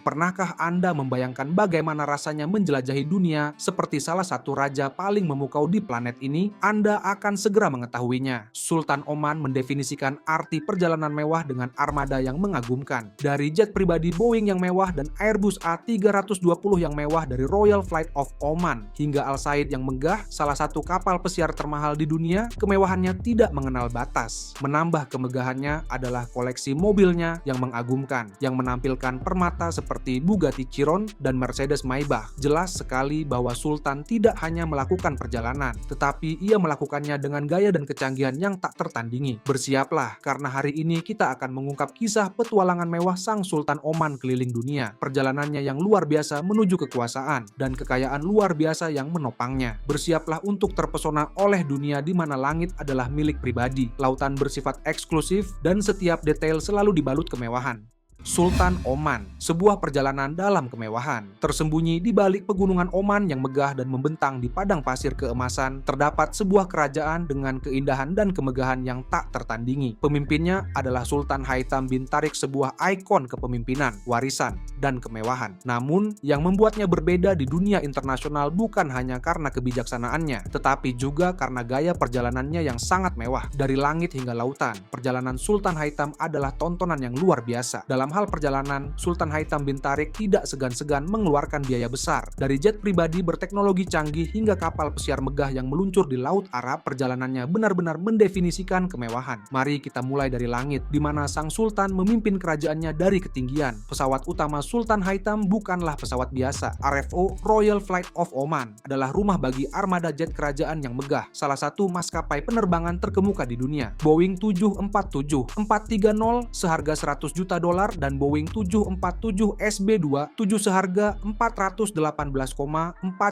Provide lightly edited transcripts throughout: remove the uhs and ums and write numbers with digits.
Pernahkah Anda membayangkan bagaimana rasanya menjelajahi dunia seperti salah satu raja paling memukau di planet ini? Anda akan segera mengetahuinya. Sultan Oman mendefinisikan arti perjalanan mewah dengan armada yang mengagumkan. Dari jet pribadi Boeing yang mewah dan Airbus A320 yang mewah dari Royal Flight of Oman, hingga Al Said yang megah, salah satu kapal pesiar termahal di dunia, kemewahannya tidak mengenal batas. Menambah kemegahannya adalah koleksi mobilnya yang mengagumkan, yang menampilkan permata seperti Bugatti Chiron dan Mercedes Maybach. Jelas sekali bahwa Sultan tidak hanya melakukan perjalanan, tetapi ia melakukannya dengan gaya dan kecanggihan yang tak tertandingi. Bersiaplah, karena hari ini kita akan mengungkap kisah petualangan mewah sang Sultan Oman keliling dunia. Perjalanannya yang luar biasa menuju kekuasaan dan kekayaan luar biasa yang menopangnya. Bersiaplah untuk terpesona oleh dunia di mana langit adalah milik pribadi, lautan bersifat eksklusif, dan setiap detail selalu dibalut kemewahan. Sultan Oman, sebuah perjalanan dalam kemewahan. Tersembunyi di balik pegunungan Oman yang megah dan membentang di padang pasir keemasan, terdapat sebuah kerajaan dengan keindahan dan kemegahan yang tak tertandingi. Pemimpinnya adalah Sultan Haitham bin Tariq, sebuah ikon kepemimpinan, warisan, dan kemewahan. Namun, yang membuatnya berbeda di dunia internasional bukan hanya karena kebijaksanaannya, tetapi juga karena gaya perjalanannya yang sangat mewah. Dari langit hingga lautan, perjalanan Sultan Haitham adalah tontonan yang luar biasa. Dalam hal perjalanan, Sultan Haitham bin Tariq tidak segan-segan mengeluarkan biaya besar. Dari jet pribadi berteknologi canggih hingga kapal pesiar megah yang meluncur di Laut Arab, perjalanannya benar-benar mendefinisikan kemewahan. Mari kita mulai dari langit, di mana sang Sultan memimpin kerajaannya dari ketinggian. Pesawat utama Sultan Haitham bukanlah pesawat biasa. RFO, Royal Flight of Oman, adalah rumah bagi armada jet kerajaan yang megah, salah satu maskapai penerbangan terkemuka di dunia. Boeing 747-430 seharga $100 juta dan Boeing 747 SB-2 seharga $418,4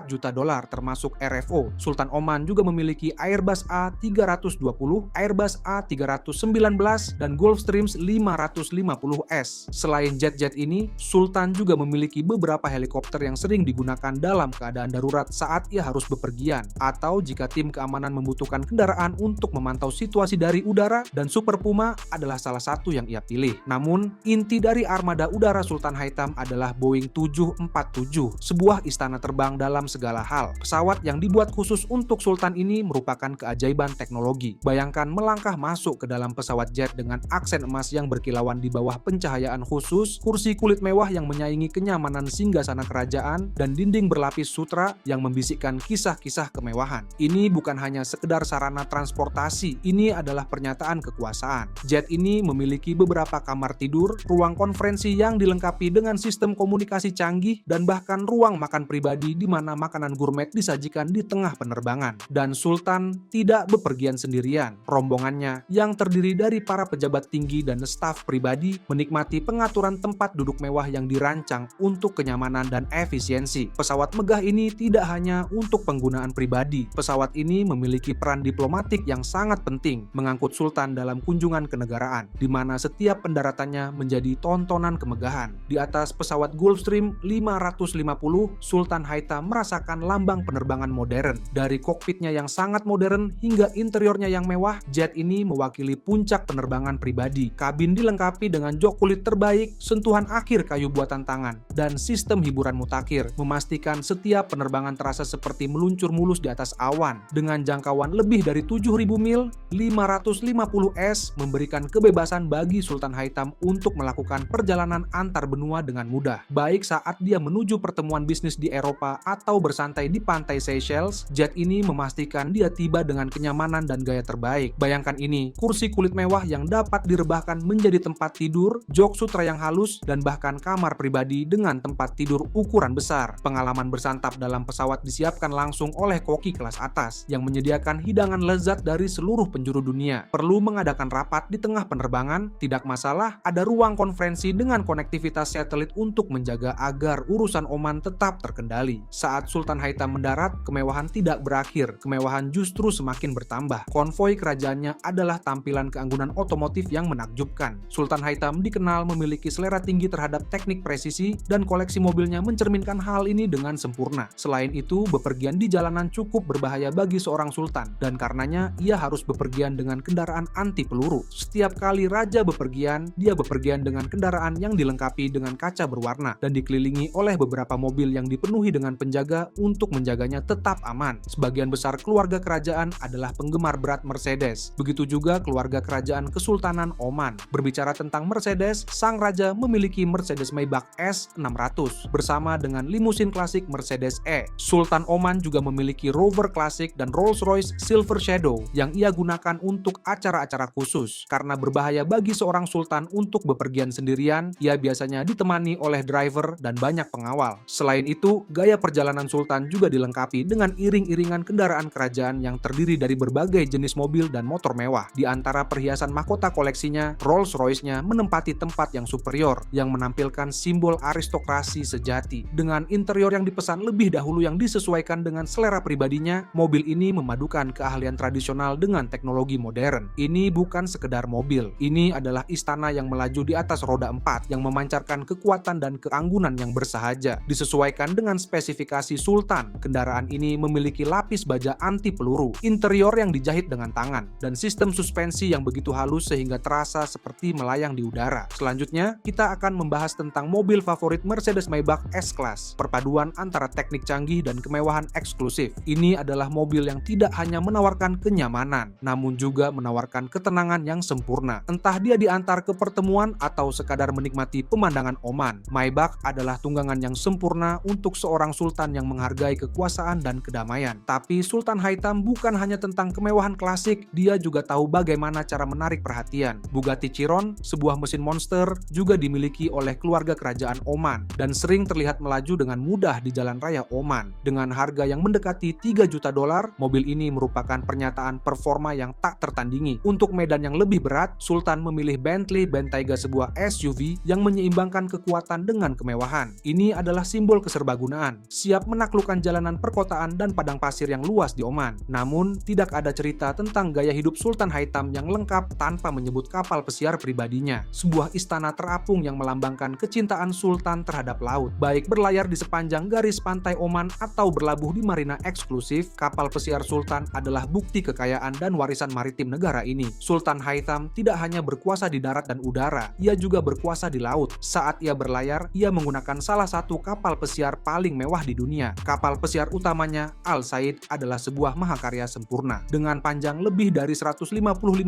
juta termasuk RFO. Sultan Oman juga memiliki Airbus A320, Airbus A319, dan Gulfstream 550S. Selain jet-jet ini, Sultan juga memiliki beberapa helikopter yang sering digunakan dalam keadaan darurat saat ia harus bepergian, atau jika tim keamanan membutuhkan kendaraan untuk memantau situasi dari udara, dan Super Puma adalah salah satu yang ia pilih. Namun, inti dari armada udara Sultan Haitham adalah Boeing 747, sebuah istana terbang dalam segala hal. Pesawat yang dibuat khusus untuk Sultan ini merupakan keajaiban teknologi. Bayangkan melangkah masuk ke dalam pesawat jet dengan aksen emas yang berkilauan di bawah pencahayaan khusus, kursi kulit mewah yang menyaingi kenyamanan singgasana kerajaan, dan dinding berlapis sutra yang membisikkan kisah-kisah kemewahan. Ini bukan hanya sekedar sarana transportasi, ini adalah pernyataan kekuasaan. Jet ini memiliki beberapa kamar tidur, ruang konferensi yang dilengkapi dengan sistem komunikasi canggih, dan bahkan ruang makan pribadi di mana makanan gourmet disajikan di tengah penerbangan. Dan Sultan tidak bepergian sendirian. Rombongannya yang terdiri dari para pejabat tinggi dan staf pribadi menikmati pengaturan tempat duduk mewah yang dirancang untuk kenyamanan dan efisiensi. Pesawat megah ini tidak hanya untuk penggunaan pribadi. Pesawat ini memiliki peran diplomatik yang sangat penting, mengangkut Sultan dalam kunjungan kenegaraan, di mana setiap pendaratannya menjadi tontonan kemegahan. Di atas pesawat Gulfstream 550, Sultan Haitham merasakan lambang penerbangan modern. Dari kokpitnya yang sangat modern hingga interiornya yang mewah, jet ini mewakili puncak penerbangan pribadi. Kabin dilengkapi dengan jok kulit terbaik, sentuhan akhir kayu buatan tangan, dan sistem hiburan mutakhir, memastikan setiap penerbangan terasa seperti meluncur mulus di atas awan. Dengan jangkauan lebih dari 7.000 mil, 550S memberikan kebebasan bagi Sultan Haitham untuk melakukan perjalanan antar benua dengan mudah. Baik saat dia menuju pertemuan bisnis di Eropa atau bersantai di pantai Seychelles, jet ini memastikan dia tiba dengan kenyamanan dan gaya terbaik. Bayangkan ini, kursi kulit mewah yang dapat direbahkan menjadi tempat tidur, jok sutra yang halus, dan bahkan kamar pribadi dengan tempat tidur ukuran besar. Pengalaman bersantap dalam pesawat disiapkan langsung oleh koki kelas atas yang menyediakan hidangan lezat dari seluruh penjuru dunia. Perlu mengadakan rapat di tengah penerbangan? Tidak masalah, ada ruang konferensi dengan konektivitas satelit untuk menjaga agar urusan Oman tetap terkendali. Saat Sultan Haitham mendarat, kemewahan tidak berakhir, kemewahan justru semakin bertambah. Konvoi kerajaannya adalah tampilan keanggunan otomotif yang menakjubkan. Sultan Haitham dikenal memiliki selera tinggi terhadap teknik presisi, dan koleksi mobilnya mencerminkan hal ini dengan sempurna. Selain itu, bepergian di jalanan cukup berbahaya bagi seorang sultan, dan karenanya ia harus bepergian dengan kendaraan anti peluru. Setiap kali raja bepergian, dia bepergian dengan dengan kendaraan yang dilengkapi dengan kaca berwarna dan dikelilingi oleh beberapa mobil yang dipenuhi dengan penjaga untuk menjaganya tetap aman. Sebagian besar keluarga kerajaan adalah penggemar berat Mercedes. Begitu juga keluarga kerajaan Kesultanan Oman. Berbicara tentang Mercedes, sang raja memiliki Mercedes Maybach S600 bersama dengan limusin klasik Mercedes E. Sultan Oman juga memiliki Rover klasik dan Rolls-Royce Silver Shadow yang ia gunakan untuk acara-acara khusus. Karena berbahaya bagi seorang sultan untuk bepergian sendirian, ia biasanya ditemani oleh driver dan banyak pengawal. Selain itu, gaya perjalanan sultan juga dilengkapi dengan iring-iringan kendaraan kerajaan yang terdiri dari berbagai jenis mobil dan motor mewah. Di antara perhiasan mahkota koleksinya, Rolls-Royce-nya menempati tempat yang superior yang menampilkan simbol aristokrasi sejati. Dengan interior yang dipesan lebih dahulu yang disesuaikan dengan selera pribadinya, mobil ini memadukan keahlian tradisional dengan teknologi modern. Ini bukan sekedar mobil, ini adalah istana yang melaju di atas roda 4 yang memancarkan kekuatan dan keanggunan yang bersahaja. Disesuaikan dengan spesifikasi sultan, kendaraan ini memiliki lapis baja anti peluru, interior yang dijahit dengan tangan, dan sistem suspensi yang begitu halus sehingga terasa seperti melayang di udara. Selanjutnya, kita akan membahas tentang mobil favorit Mercedes Maybach S-Class, perpaduan antara teknik canggih dan kemewahan eksklusif. Ini adalah mobil yang tidak hanya menawarkan kenyamanan, namun juga menawarkan ketenangan yang sempurna. Entah dia diantar ke pertemuan atau sekadar menikmati pemandangan Oman, Maybach adalah tunggangan yang sempurna untuk seorang sultan yang menghargai kekuasaan dan kedamaian. Tapi Sultan Haitham bukan hanya tentang kemewahan klasik, dia juga tahu bagaimana cara menarik perhatian. Bugatti Chiron, sebuah mesin monster, juga dimiliki oleh keluarga kerajaan Oman dan sering terlihat melaju dengan mudah di jalan raya Oman. Dengan harga yang mendekati $3 juta, mobil ini merupakan pernyataan performa yang tak tertandingi. Untuk medan yang lebih berat, Sultan memilih Bentley Bentayga, sebuah SUV yang menyeimbangkan kekuatan dengan kemewahan. Ini adalah simbol keserbagunaan, siap menaklukkan jalanan perkotaan dan padang pasir yang luas di Oman. Namun, tidak ada cerita tentang gaya hidup Sultan Haitham yang lengkap tanpa menyebut kapal pesiar pribadinya. Sebuah istana terapung yang melambangkan kecintaan Sultan terhadap laut. Baik berlayar di sepanjang garis pantai Oman atau berlabuh di marina eksklusif, kapal pesiar Sultan adalah bukti kekayaan dan warisan maritim negara ini. Sultan Haitham tidak hanya berkuasa di darat dan udara, ia juga berkuasa di laut. Saat ia berlayar, ia menggunakan salah satu kapal pesiar paling mewah di dunia. Kapal pesiar utamanya, Al Said, adalah sebuah mahakarya sempurna. Dengan panjang lebih dari 155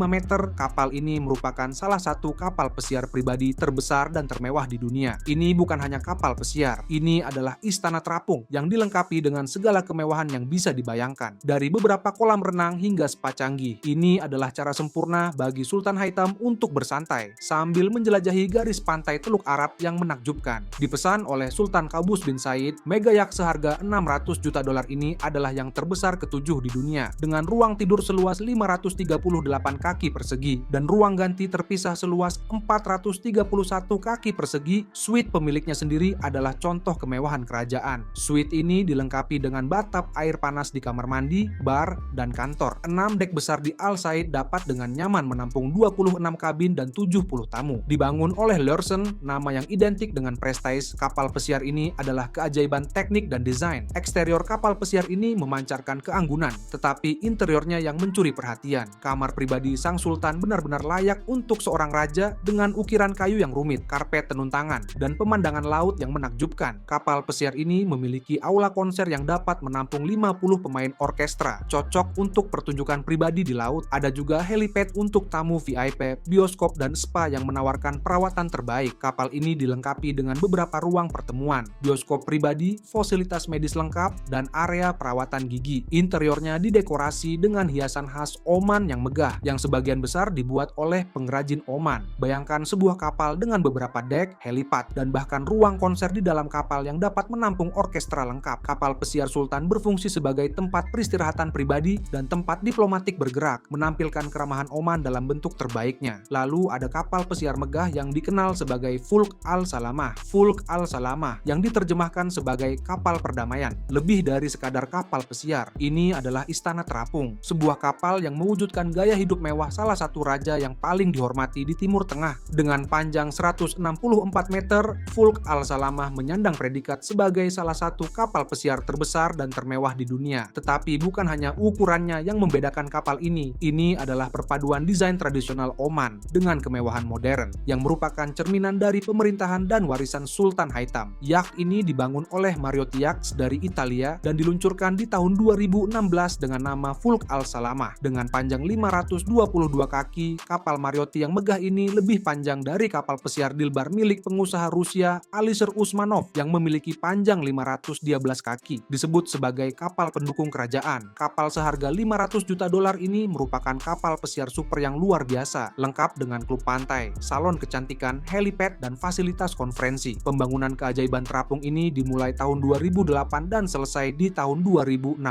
meter, kapal ini merupakan salah satu kapal pesiar pribadi terbesar dan termewah di dunia. Ini bukan hanya kapal pesiar, ini adalah istana terapung yang dilengkapi dengan segala kemewahan yang bisa dibayangkan. Dari beberapa kolam renang hingga spa canggih, ini adalah cara sempurna bagi Sultan Haitham untuk bersantai sambil menjelajahi garis pantai Teluk Arab yang menakjubkan. Dipesan oleh Sultan Qaboos bin Said, mega yacht seharga $600 juta ini adalah yang terbesar ketujuh di dunia, dengan ruang tidur seluas 538 kaki persegi dan ruang ganti terpisah seluas 431 kaki persegi. Suite pemiliknya sendiri adalah contoh kemewahan kerajaan. Suite ini dilengkapi dengan bathtub air panas di kamar mandi, bar, dan kantor. 6 dek besar di Al Said dapat dengan nyaman menampung 26 kabin dan 70 tamu. Dibangun oleh Leursson, nama yang identik dengan Prestige, kapal pesiar ini adalah keajaiban teknik dan desain. Eksterior kapal pesiar ini memancarkan keanggunan, tetapi interiornya yang mencuri perhatian. Kamar pribadi sang sultan benar-benar layak untuk seorang raja dengan ukiran kayu yang rumit, karpet tenun tangan, dan pemandangan laut yang menakjubkan. Kapal pesiar ini memiliki aula konser yang dapat menampung 50 pemain orkestra, cocok untuk pertunjukan pribadi di laut. Ada juga helipad untuk tamu VIP, bioskop, dan spa yang menawarkan perawatan terbaik. Kapal ini dilengkapi dengan beberapa ruang pertemuan, bioskop pribadi, fasilitas medis lengkap, dan area perawatan gigi. Interiornya didekorasi dengan hiasan khas Oman yang megah, yang sebagian besar dibuat oleh pengrajin Oman. Bayangkan sebuah kapal dengan beberapa dek, helipad, dan bahkan ruang konser di dalam kapal yang dapat menampung orkestra lengkap. Kapal pesiar Sultan berfungsi sebagai tempat peristirahatan pribadi dan tempat diplomatik bergerak, menampilkan keramahan Oman dalam bentuk terbaiknya. Lalu ada kapal pesiar megah yang dikenal sebagai Fulk Al Salamah. Fulk Al Salamah yang diterjemahkan sebagai kapal perdamaian. Lebih dari sekadar kapal pesiar, ini adalah istana terapung, sebuah kapal yang mewujudkan gaya hidup mewah salah satu raja yang paling dihormati di Timur Tengah. Dengan panjang 164 meter, Fulk Al Salamah menyandang predikat sebagai salah satu kapal pesiar terbesar dan termewah di dunia. Tetapi bukan hanya ukurannya yang membedakan kapal ini adalah perpaduan desain tradisional Oman dengan kemewahan modern. Yang yang merupakan cerminan dari pemerintahan dan warisan Sultan Haitham. Yacht ini dibangun oleh Mariotti Yachts dari Italia dan diluncurkan di tahun 2016 dengan nama Fulk Al Salamah. Dengan panjang 522 kaki, kapal Mariotti yang megah ini lebih panjang dari kapal pesiar Dilbar milik pengusaha Rusia Alisher Usmanov yang memiliki panjang 512 kaki. Disebut sebagai kapal pendukung kerajaan. Kapal seharga 500 juta dolar ini merupakan kapal pesiar super yang luar biasa, lengkap dengan klub pantai, salon kecantikan, helipad, dan fasilitas konferensi. Pembangunan keajaiban terapung ini dimulai tahun 2008 dan selesai di tahun 2016.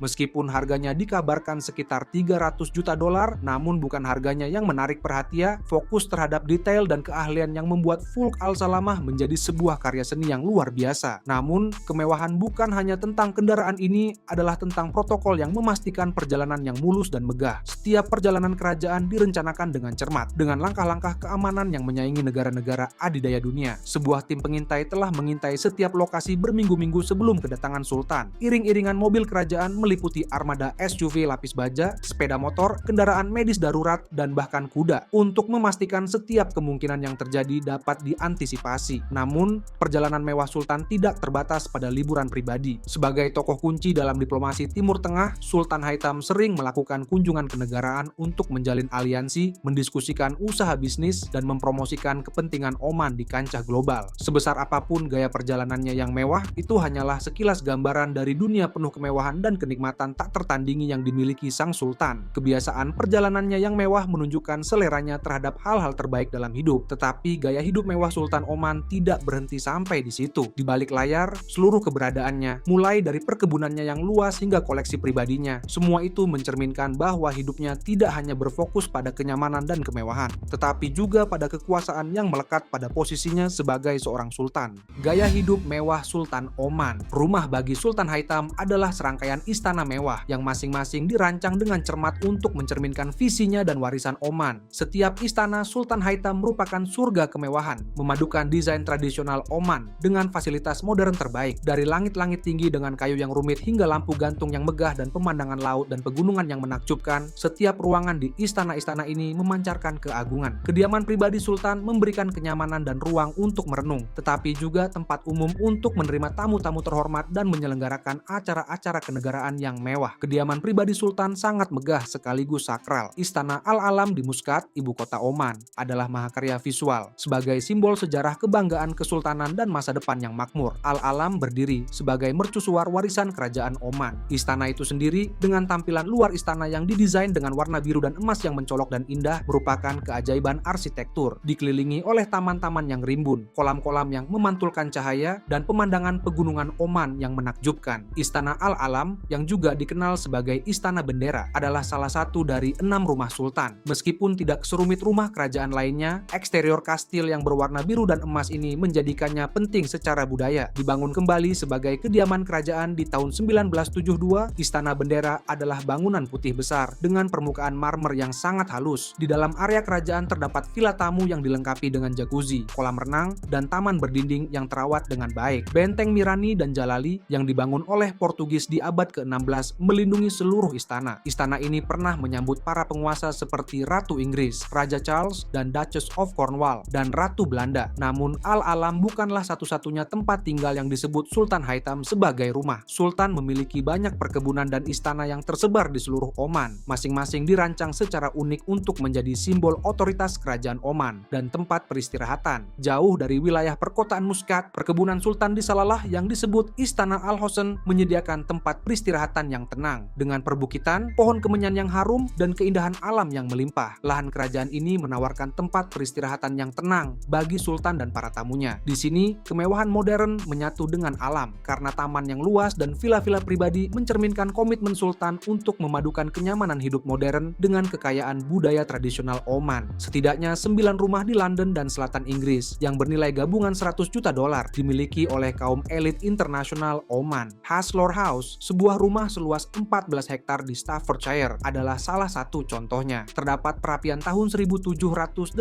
Meskipun harganya dikabarkan sekitar 300 juta dolar, namun bukan harganya yang menarik perhatian, fokus terhadap detail dan keahlian yang membuat Fulk Al Salamah menjadi sebuah karya seni yang luar biasa. Namun, kemewahan bukan hanya tentang kendaraan ini, adalah tentang protokol yang memastikan perjalanan yang mulus dan megah. Setiap perjalanan kerajaan direncanakan dengan cermat, dengan langkah-langkah keamanan yang menyaingi negara-negara adidaya dunia. Sebuah tim pengintai telah mengintai setiap lokasi berminggu-minggu sebelum kedatangan Sultan. Iring-iringan mobil kerajaan meliputi armada SUV lapis baja, sepeda motor, kendaraan medis darurat, dan bahkan kuda untuk memastikan setiap kemungkinan yang terjadi dapat diantisipasi. Namun, perjalanan mewah Sultan tidak terbatas pada liburan pribadi. Sebagai tokoh kunci dalam diplomasi Timur Tengah, Sultan Haitham sering melakukan kunjungan kenegaraan untuk menjalin aliansi, mendiskusikan usaha bisnis, dan mempromosikan kepentingan Oman di kancah global. Sebesar apapun gaya perjalanannya yang mewah, itu hanyalah sekilas gambaran dari dunia penuh kemewahan dan kenikmatan tak tertandingi yang dimiliki sang Sultan. Kebiasaan perjalanannya yang mewah menunjukkan seleranya terhadap hal-hal terbaik dalam hidup, tetapi gaya hidup mewah Sultan Oman tidak berhenti sampai di situ. Di balik layar, seluruh keberadaannya, mulai dari perkebunannya yang luas hingga koleksi pribadinya, semua itu mencerminkan bahwa hidupnya tidak hanya berfokus pada kenyamanan dan kemewahan, tetapi juga pada kekuasaan yang melekat pada posisinya sebagai seorang sultan. Gaya hidup mewah Sultan Oman. Rumah bagi Sultan Haitham adalah serangkaian istana mewah yang masing-masing dirancang dengan cermat untuk mencerminkan visinya dan warisan Oman. Setiap istana Sultan Haitham merupakan surga kemewahan, memadukan desain tradisional Oman dengan fasilitas modern terbaik, dari langit-langit tinggi dengan kayu yang rumit hingga lampu gantung yang megah dan pemandangan laut dan pegunungan yang menakjubkan. Setiap ruangan di istana-istana ini memancarkan keagungan. Kediaman pribadi Sultan memberikan kenyamanan dan ruang untuk merenung, tetapi juga tempat umum untuk menerima tamu-tamu terhormat dan menyelenggarakan acara-acara kenegaraan yang mewah. Kediaman pribadi Sultan sangat megah sekaligus sakral. Istana Al-Alam di Muscat, ibu kota Oman, adalah mahakarya visual sebagai simbol sejarah kebanggaan kesultanan dan masa depan yang makmur. Al-Alam berdiri sebagai mercusuar warisan kerajaan Oman. Istana itu sendiri dengan tampilan luar istana yang didesain dengan warna biru dan emas yang mencolok dan indah merupakan keajaiban arsitektur, dikelilingi oleh taman-taman yang rimbun, kolam-kolam yang memantulkan cahaya, dan pemandangan pegunungan Oman yang menakjubkan. Istana Al-Alam, yang juga dikenal sebagai Istana Bendera, adalah salah satu dari 6 rumah sultan. Meskipun tidak serumit rumah kerajaan lainnya, eksterior kastil yang berwarna biru dan emas ini menjadikannya penting secara budaya. Dibangun kembali sebagai kediaman kerajaan di tahun 1972, Istana Bendera adalah bangunan putih besar dengan permukaan marmer yang sangat halus. Di dalam area kerajaan terdapat villa tamu yang dilengkapi dengan jacuzzi, kolam renang, dan taman berdinding yang terawat dengan baik. Benteng Mirani dan Jalali yang dibangun oleh Portugis di abad ke-16 melindungi seluruh istana. Istana ini pernah menyambut para penguasa seperti Ratu Inggris, Raja Charles, dan Duchess of Cornwall, dan Ratu Belanda. Namun, Al-Alam bukanlah satu-satunya tempat tinggal yang disebut Sultan Haitham sebagai rumah. Sultan memiliki banyak perkebunan dan istana yang tersebar di seluruh Oman. Masing-masing dirancang secara unik untuk menjadi simbol otoritas kerajaan Oman dan tempat peristirahatan. Jauh dari wilayah perkotaan Muscat, perkebunan Sultan di Salalah yang disebut Istana Al-Hosn menyediakan tempat peristirahatan yang tenang, dengan perbukitan, pohon kemenyan yang harum, dan keindahan alam yang melimpah. Lahan kerajaan ini menawarkan tempat peristirahatan yang tenang bagi Sultan dan para tamunya. Di sini, kemewahan modern menyatu dengan alam, karena taman yang luas dan villa-villa pribadi mencerminkan komitmen Sultan untuk memadukan kenyamanan hidup modern dengan kekayaan budaya tradisional Oman. Setidaknya 9 rumah di London dan selatan Inggris yang bernilai gabungan 100 juta dolar dimiliki oleh kaum elit internasional Oman. Haslour House, sebuah rumah seluas 14 hektar di Staffordshire, adalah salah satu contohnya. Terdapat perapian tahun 1785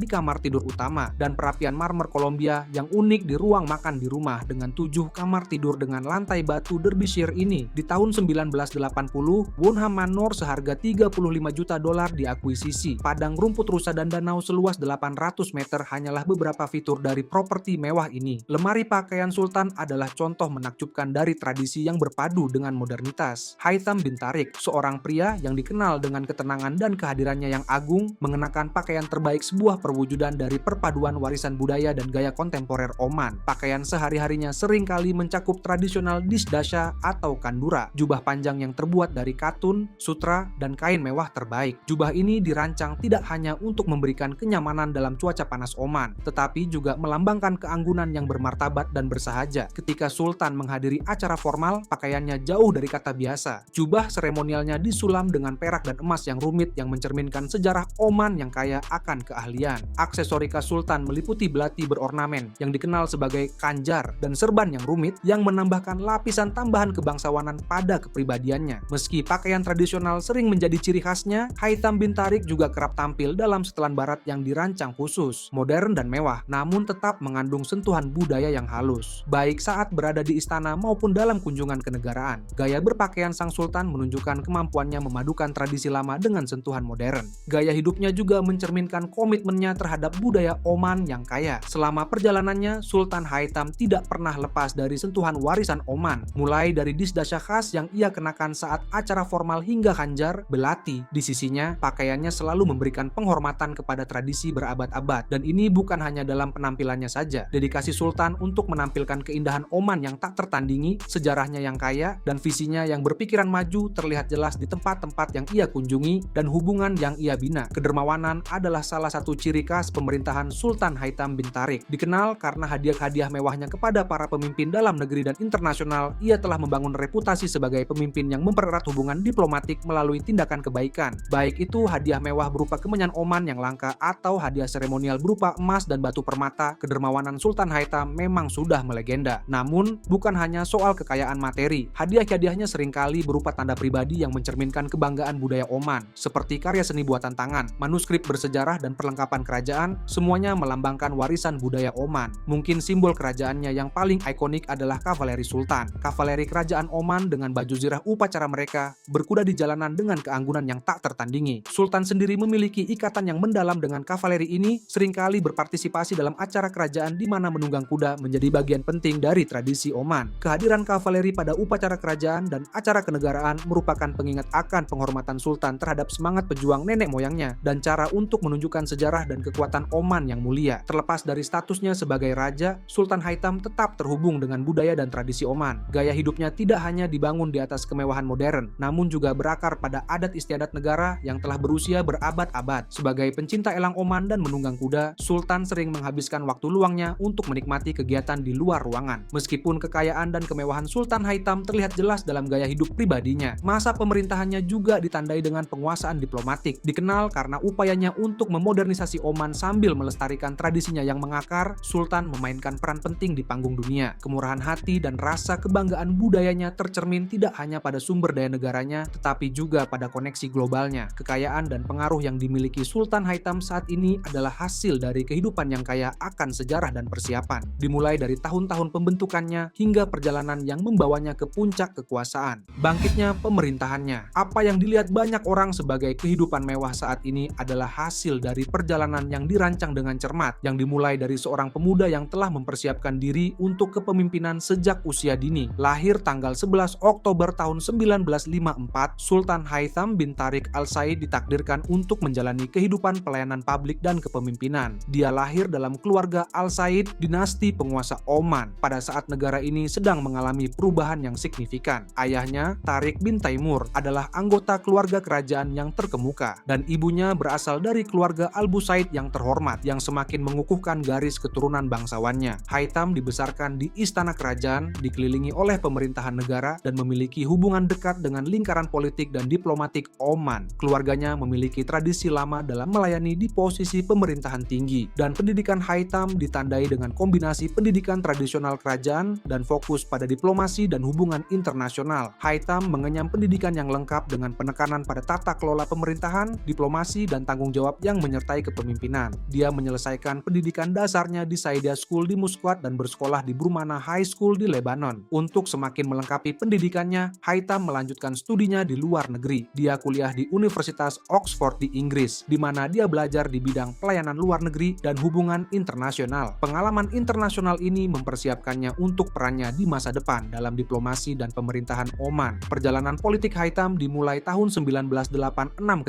di kamar tidur utama dan perapian marmer Colombia yang unik di ruang makan di rumah dengan 7 kamar tidur dengan lantai batu Derbyshire ini. Di tahun 1980, Wunham Manor seharga 35 juta dolar diakuisisi. Padang rumput rusa dan danau seluas 800 meter hanyalah beberapa fitur dari properti mewah ini. Lemari pakaian sultan adalah contoh menakjubkan dari tradisi yang berpadu dengan modernitas. Haitham bin Tariq, seorang pria yang dikenal dengan ketenangan dan kehadirannya yang agung, mengenakan pakaian terbaik sebuah perwujudan dari perpaduan warisan budaya dan gaya kontemporer Oman. Pakaian sehari-harinya seringkali mencakup tradisional dishdasha atau kandura, jubah panjang yang terbuat dari katun, sutra, dan kain mewah terbaik. Jubah ini dirancang tidak hanya untuk memberikan kenyamanan dalam cuaca panas Oman, tetapi juga melambangkan keanggunan yang bermartabat dan bersahaja. Ketika Sultan menghadiri acara formal, pakaiannya jauh dari kata biasa. Jubah seremonialnya disulam dengan perak dan emas yang rumit yang mencerminkan sejarah Oman yang kaya akan keahlian. Aksesorika Sultan meliputi belati berornamen yang dikenal sebagai kanjar dan serban yang rumit yang menambahkan lapisan tambahan kebangsawanan pada kepribadiannya. Meski pakaian tradisional sering menjadi ciri khasnya, Haitham bin Tariq juga kerap tampil dalam setelan barat yang dirancang khusus, modern dan mewah, namun tetap mengandung sentuhan budaya yang halus. Baik saat berada di istana maupun dalam kunjungan kenegaraan, gaya berpakaian sang sultan menunjukkan kemampuannya memadukan tradisi lama dengan sentuhan modern. Gaya hidupnya juga mencerminkan komitmennya terhadap budaya Oman yang kaya. Selama perjalanannya, Sultan Haitham tidak pernah lepas dari sentuhan warisan Oman, mulai dari dishdasha khas yang ia kenakan saat acara formal hingga khanjar, belati. Di sisinya, pakaiannya selalu memberikan penghormatan kepada tradisi berabad-abad, dan ini bukan hanya dalam penampilannya saja. Dedikasi Sultan untuk menampilkan keindahan Oman yang tak tertandingi, sejarahnya yang kaya, dan visinya yang berpikiran maju terlihat jelas di tempat-tempat yang ia kunjungi dan hubungan yang ia bina. Kedermawanan adalah salah satu ciri khas pemerintahan Sultan Haitham bin Tariq. Dikenal karena hadiah-hadiah mewahnya kepada para pemimpin dalam negeri dan internasional, ia telah membangun reputasi sebagai pemimpin yang mempererat hubungan diplomatik melalui tindakan kebaikan. Baik itu hadiah mewah berupa kemenyan Oman yang langka atau hadiah seremonial berupa emas dan batu permata, kedermawanan Sultan Haitham memang sudah melegenda. Namun, bukan hanya soal kekayaan materi. Hadiah-hadiahnya seringkali berupa tanda pribadi yang mencerminkan kebanggaan budaya Oman, seperti karya seni buatan tangan, manuskrip bersejarah, dan perlengkapan kerajaan, semuanya melambangkan warisan budaya Oman. Mungkin simbol kerajaannya yang paling ikonik adalah kavaleri Sultan. Kavaleri kerajaan Oman dengan baju zirah upacara mereka berkuda di jalanan dengan keanggunan yang tak tertandingi. Sultan sendiri memiliki ikatan yang mendalam dengan kavaleri ini, seringkali berpartisipasi dalam acara kerajaan di mana menunggang kuda menjadi bagian penting dari tradisi Oman. Kehadiran kavaleri pada upacara kerajaan dan acara kenegaraan merupakan pengingat akan penghormatan Sultan terhadap semangat pejuang nenek moyangnya dan cara untuk menunjukkan sejarah dan kekuatan Oman yang mulia. Terlepas dari statusnya sebagai raja, Sultan Haitham tetap terhubung dengan budaya dan tradisi Oman. Gaya hidupnya tidak hanya dibangun di atas kemewahan modern, namun juga berakar pada adat istiadat negara yang telah berusia berabad-abad. Sebagai pencinta elang Oman dan menunggang kuda, Sultan sering menghabiskan waktu luangnya untuk menikmati kegiatan di luar ruangan. Meskipun kekayaan dan kemewahan Sultan Haitham terlihat jelas dalam gaya hidup pribadinya, masa pemerintahannya juga ditandai dengan penguasaan diplomatik. Dikenal karena upayanya untuk memodernisasi Oman sambil melestarikan tradisinya yang mengakar, Sultan memainkan peran penting di panggung dunia. Kemurahan hati dan rasa kebanggaan budayanya tercermin tidak hanya pada sumber daya negaranya, tetapi juga pada koneksi globalnya. Kekayaan dan pengaruh yang dimiliki Sultan Haitham saat ini adalah hasil dari kehidupan yang kaya akan sejarah dan persiapan. Dimulai dari tahun-tahun pembentukannya hingga perjalanan yang membawanya ke puncak kekuasaan. Bangkitnya pemerintahannya. Apa yang dilihat banyak orang sebagai kehidupan mewah saat ini adalah hasil dari perjalanan yang dirancang dengan cermat, yang dimulai dari seorang pemuda yang telah mempersiapkan diri untuk kepemimpinan sejak usia dini. Lahir tanggal 11 Oktober tahun 1954, Sultan Haitham bin Tariq Al Said ditakdirkan untuk menjalani kehidupan pelayanan publik dan kepemimpinan. Dia lahir dalam keluarga Al Said, dinasti penguasa Oman, pada saat negara ini sedang mengalami perubahan yang signifikan. Ayahnya, Tariq bin Taimur, adalah anggota keluarga kerajaan yang terkemuka, dan ibunya berasal dari keluarga Al Busaid yang terhormat, yang semakin mengukuhkan garis keturunan bangsawannya. Haitham dibesarkan di istana kerajaan, dikelilingi oleh pemerintahan negara, dan memiliki hubungan dekat dengan lingkaran politik dan diplomatik Oman. Keluarganya memiliki tradisi lama dalam melayani di posisi pemerintahan tinggi, dan pendidikan Haitham ditandai dengan kombinasi pendidikan tradisional kerajaan dan fokus pada diplomasi dan hubungan internasional. Haitham mengenyam pendidikan yang lengkap dengan penekanan pada tata kelola pemerintahan, diplomasi, dan tanggung jawab yang menyertai kepemimpinan. Dia menyelesaikan pendidikan dasarnya di Saidia School di Muscat dan bersekolah di Brumana High School di Lebanon. Untuk semakin melengkapi pendidikannya, Haitham melanjutkan studinya di luar negeri. Dia kuliah di Universitas Oxford di Inggris, di mana dia belajar belajar di bidang pelayanan luar negeri dan hubungan internasional. Pengalaman internasional ini mempersiapkannya untuk perannya di masa depan dalam diplomasi dan pemerintahan Oman. Perjalanan politik Haitham dimulai tahun 1986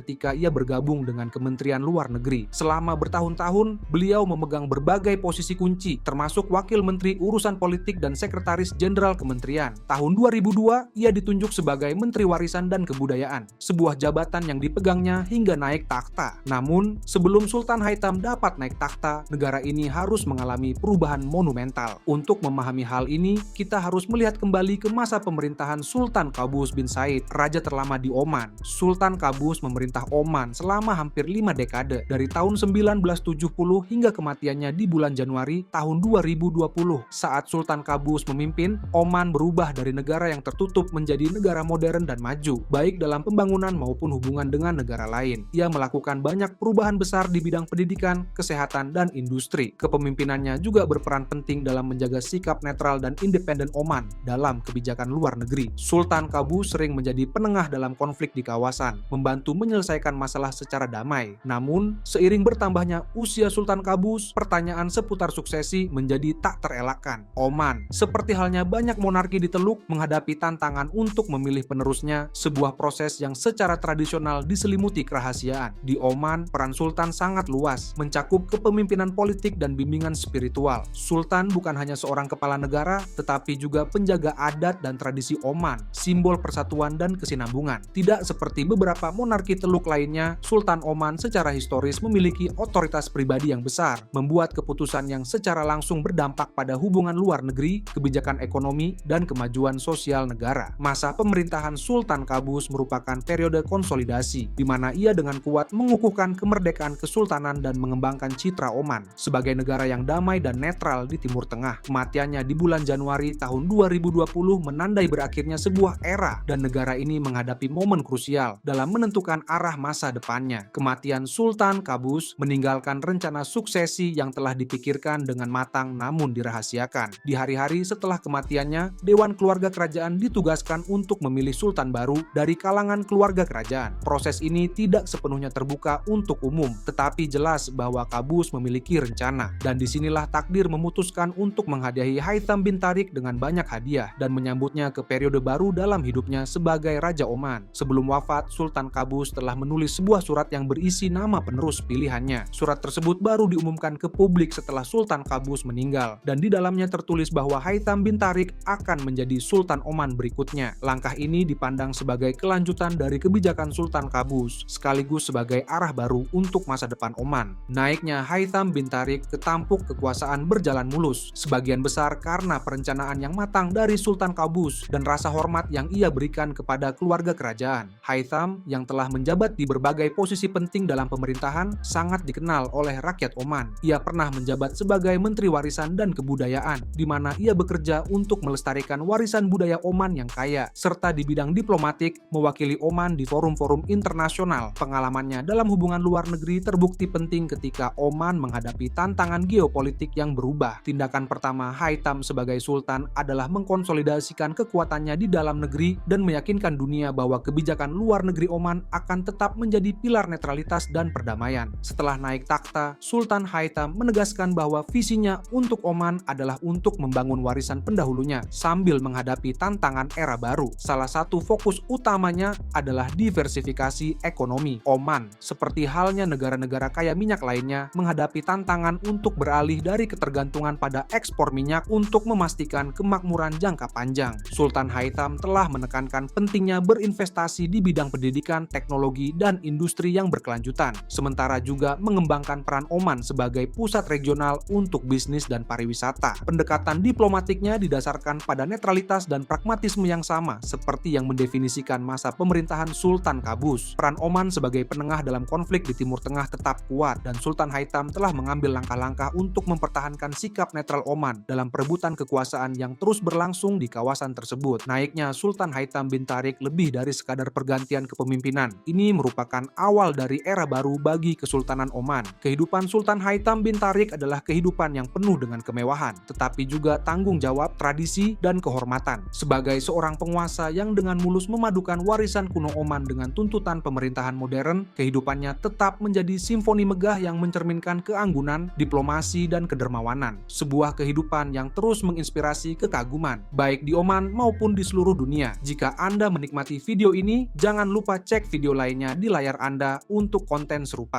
ketika ia bergabung dengan Kementerian Luar Negeri. Selama bertahun-tahun, beliau memegang berbagai posisi kunci, termasuk Wakil Menteri Urusan Politik dan Sekretaris Jenderal Kementerian. Tahun 2002, ia ditunjuk sebagai Menteri Warisan dan Kebudayaan, sebuah jabatan yang dipegangnya hingga naik takhta. Namun, sebelum Sultan Haitham dapat naik takhta, negara ini harus mengalami perubahan monumental. Untuk memahami hal ini, kita harus melihat kembali ke masa pemerintahan Sultan Qaboos bin Said, raja terlama di Oman. Sultan Qaboos memerintah Oman selama hampir 5 dekade, dari tahun 1970 hingga kematiannya di bulan Januari tahun 2020. Saat Sultan Qaboos memimpin, Oman berubah dari negara yang tertutup menjadi negara modern dan maju, baik dalam pembangunan maupun hubungan dengan negara lain. Ia melakukan banyak perubahan besar di bidang pendidikan, kesehatan, dan industri. Kepemimpinannya juga berperan penting dalam menjaga sikap netral dan independen Oman dalam kebijakan luar negeri. Sultan Qaboos sering menjadi penengah dalam konflik di kawasan, membantu menyelesaikan masalah secara damai. Namun, seiring bertambahnya usia Sultan Qaboos, pertanyaan seputar suksesi menjadi tak terelakkan. Oman, seperti halnya banyak monarki di Teluk, menghadapi tantangan untuk memilih penerusnya, sebuah proses yang secara tradisional diselimuti kerahasiaan. Di Oman, peran Sultan sangat luas, mencakup kepemimpinan politik dan bimbingan spiritual. Sultan bukan hanya seorang kepala negara, tetapi juga penjaga adat dan tradisi Oman, simbol persatuan dan kesinambungan. Tidak seperti beberapa monarki Teluk lainnya, Sultan Oman secara historis memiliki otoritas pribadi yang besar, membuat keputusan yang secara langsung berdampak pada hubungan luar negeri, kebijakan ekonomi, dan kemajuan sosial negara. Masa pemerintahan Sultan Qaboos merupakan periode konsolidasi, di mana ia dengan kuat mengukuhkan kemerdekaan kesultanan dan mengembangkan citra Oman sebagai negara yang damai dan netral di Timur Tengah. Kematiannya di bulan Januari tahun 2020 menandai berakhirnya sebuah era, dan negara ini menghadapi momen krusial dalam menentukan arah masa depannya. Kematian Sultan Qaboos meninggalkan rencana suksesi yang telah dipikirkan dengan matang namun dirahasiakan. Di hari-hari setelah kematiannya, Dewan Keluarga Kerajaan ditugaskan untuk memilih sultan baru dari kalangan keluarga kerajaan. Proses ini tidak sepenuhnya terbuka untuk umum, tetapi jelas bahwa Qaboos memiliki rencana. Dan disinilah takdir memutuskan untuk menghadiahi Haitham bin Tariq dengan banyak hadiah dan menyambutnya ke periode baru dalam hidupnya sebagai Raja Oman. Sebelum wafat, Sultan Qaboos telah menulis sebuah surat yang berisi nama penerus pilihannya. Surat tersebut baru diumumkan ke publik setelah Sultan Qaboos meninggal, dan di dalamnya tertulis bahwa Haitham bin Tariq akan menjadi Sultan Oman berikutnya. Langkah ini dipandang sebagai kelanjutan dari kebijakan Sultan Qaboos, sekaligus sebagai arah baru untuk masa depan Oman. Naiknya Haitham bin Tariq ke tampuk kekuasaan berjalan mulus, sebagian besar karena perencanaan yang matang dari Sultan Qaboos dan rasa hormat yang ia berikan kepada keluarga kerajaan. Haitham, yang telah menjabat di berbagai posisi penting dalam pemerintahan, sangat dikenal oleh rakyat Oman. Ia pernah menjabat sebagai Menteri Warisan dan Kebudayaan, di mana ia bekerja untuk melestarikan warisan budaya Oman yang kaya, serta di bidang diplomatik, mewakili Oman di forum-forum internasional. Pengalamannya dalam hubungan luar negeri terbukti penting ketika Oman menghadapi tantangan geopolitik yang berubah. Tindakan pertama Haitham sebagai Sultan adalah mengkonsolidasikan kekuatannya di dalam negeri dan meyakinkan dunia bahwa kebijakan luar negeri Oman akan tetap menjadi pilar netralitas dan perdamaian. Setelah naik takhta, Sultan Haitham menegaskan bahwa visinya untuk Oman adalah untuk membangun warisan pendahulunya sambil menghadapi tantangan era baru. Salah satu fokus utamanya adalah diversifikasi ekonomi. Oman, seperti halnya negara-negara kaya minyak lainnya, menghadapi tantangan untuk beralih dari ketergantungan pada ekspor minyak untuk memastikan kemakmuran jangka panjang. Sultan Haitham telah menekankan pentingnya berinvestasi di bidang pendidikan, teknologi, dan industri yang berkelanjutan, sementara juga mengembangkan peran Oman sebagai pusat regional untuk bisnis dan pariwisata. Pendekatan diplomatiknya didasarkan pada netralitas dan pragmatisme yang sama seperti yang mendefinisikan masa pemerintahan Sultan Qaboos. Peran Oman sebagai penengah dalam konflik di Timur Tengah tetap kuat, dan Sultan Haitham telah mengambil langkah-langkah untuk mempertahankan sikap netral Oman dalam perebutan kekuasaan yang terus berlangsung di kawasan tersebut. Naiknya Sultan Haitham bin Tariq lebih dari sekadar pergantian kepemimpinan. Ini merupakan awal dari era baru bagi Kesultanan Oman. Kehidupan Sultan Haitham bin Tariq adalah kehidupan yang penuh dengan kemewahan, tetapi juga tanggung jawab, tradisi, dan kehormatan. Sebagai seorang penguasa yang dengan mulus memadukan warisan kuno Oman dengan tuntutan pemerintahan modern, kehidupannya tetap tetap menjadi simfoni megah yang mencerminkan keanggunan, diplomasi, dan kedermawanan. Sebuah kehidupan yang terus menginspirasi kekaguman, baik di Oman maupun di seluruh dunia. Jika Anda menikmati video ini, jangan lupa cek video lainnya di layar Anda untuk konten serupa.